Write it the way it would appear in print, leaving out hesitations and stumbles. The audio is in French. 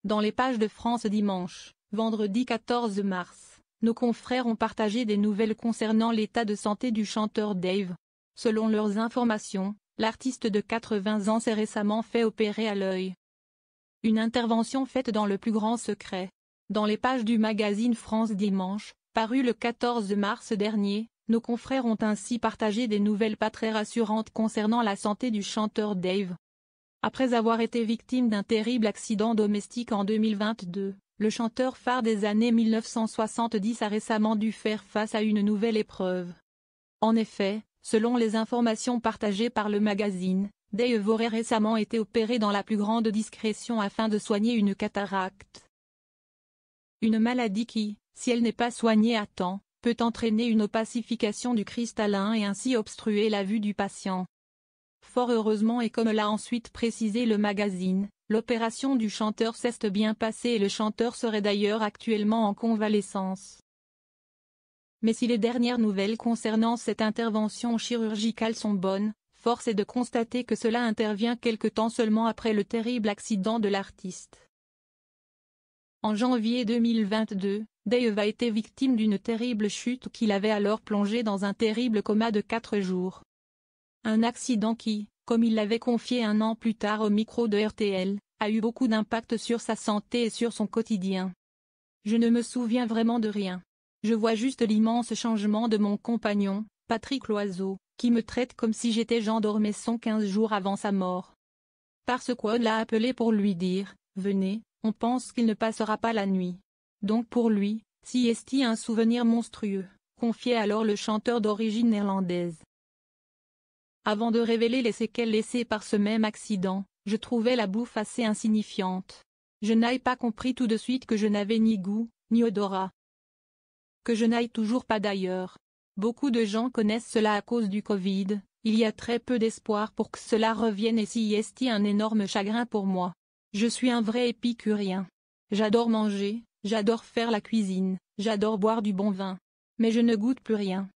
Dans les pages de France Dimanche, vendredi 14 mars, nos confrères ont partagé des nouvelles concernant l'état de santé du chanteur Dave. Selon leurs informations, l'artiste de 80 ans s'est récemment fait opérer à l'œil. Une intervention faite dans le plus grand secret. Dans les pages du magazine France Dimanche, paru le 14 mars dernier, nos confrères ont ainsi partagé des nouvelles pas très rassurantes concernant la santé du chanteur Dave. Après avoir été victime d'un terrible accident domestique en 2022, le chanteur phare des années 1970 a récemment dû faire face à une nouvelle épreuve. En effet, selon les informations partagées par le magazine, Dave aurait récemment été opéré dans la plus grande discrétion afin de soigner une cataracte. Une maladie qui, si elle n'est pas soignée à temps, peut entraîner une opacification du cristallin et ainsi obstruer la vue du patient. Fort heureusement et comme l'a ensuite précisé le magazine, l'opération du chanteur s'est bien passée et le chanteur serait d'ailleurs actuellement en convalescence. Mais si les dernières nouvelles concernant cette intervention chirurgicale sont bonnes, force est de constater que cela intervient quelque temps seulement après le terrible accident de l'artiste. En janvier 2022, Dave a été victime d'une terrible chute qui l'avait alors plongé dans un terrible coma de 4 jours. Un accident qui, comme il l'avait confié un an plus tard au micro de RTL, a eu beaucoup d'impact sur sa santé et sur son quotidien. Je ne me souviens vraiment de rien. Je vois juste l'immense changement de mon compagnon, Patrick Loiseau, qui me traite comme si j'étais Jean d'Ormesson 15 jours avant sa mort. Parce qu'on l'a appelé pour lui dire « Venez, on pense qu'il ne passera pas la nuit ». Donc pour lui, si est un souvenir monstrueux, confiait alors le chanteur d'origine néerlandaise. Avant de révéler les séquelles laissées par ce même accident, je trouvais la bouffe assez insignifiante. Je n'ai pas compris tout de suite que je n'avais ni goût, ni odorat. Que je n'aille toujours pas d'ailleurs. Beaucoup de gens connaissent cela à cause du Covid, il y a très peu d'espoir pour que cela revienne et si est un énorme chagrin pour moi. Je suis un vrai épicurien. J'adore manger, j'adore faire la cuisine, j'adore boire du bon vin. Mais je ne goûte plus rien.